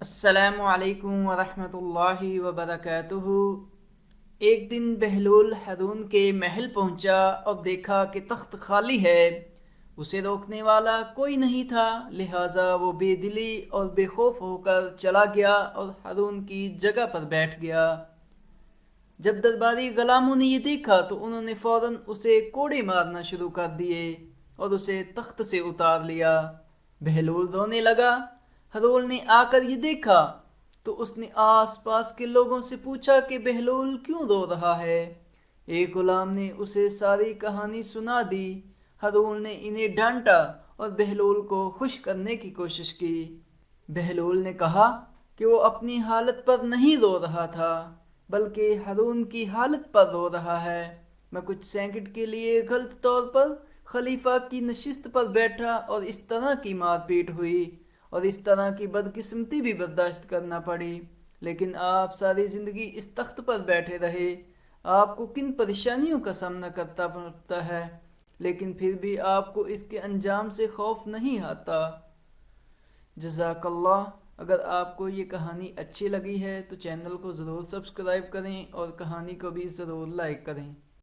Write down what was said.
السلام علیکم ورحمۃ اللہ وبرکاتہ۔ ایک دن بہلول ہارون کے محل پہنچا اور دیکھا کہ تخت خالی ہے۔ اسے روکنے والا کوئی نہیں تھا، لہٰذا وہ بے دلی اور بے خوف ہو کر چلا گیا اور ہارون کی جگہ پر بیٹھ گیا۔ جب درباری غلاموں نے یہ دیکھا تو انہوں نے فوراً اسے کوڑے مارنا شروع کر دیے اور اسے تخت سے اتار لیا۔ بہلول رونے لگا۔ ہارون نے آ کر یہ دیکھا تو اس نے آس پاس کے لوگوں سے پوچھا کہ بہلول کیوں رو رہا ہے۔ ایک غلام نے اسے ساری کہانی سنا دی۔ ہارون نے انہیں ڈانٹا اور بہلول کو خوش کرنے کی کوشش کی۔ بہلول نے کہا کہ وہ اپنی حالت پر نہیں رو رہا تھا بلکہ ہارون کی حالت پر رو رہا ہے۔ میں کچھ سیکنڈ کے لیے غلط طور پر خلیفہ کی نشست پر بیٹھا اور اس طرح کی مار پیٹ ہوئی اور اس طرح کی بدقسمتی بھی برداشت کرنا پڑی، لیکن آپ ساری زندگی اس تخت پر بیٹھے رہے۔ آپ کو کن پریشانیوں کا سامنا کرتا پڑتا ہے، لیکن پھر بھی آپ کو اس کے انجام سے خوف نہیں آتا۔ جزاک اللہ۔ اگر آپ کو یہ کہانی اچھی لگی ہے تو چینل کو ضرور سبسکرائب کریں اور کہانی کو بھی ضرور لائک کریں۔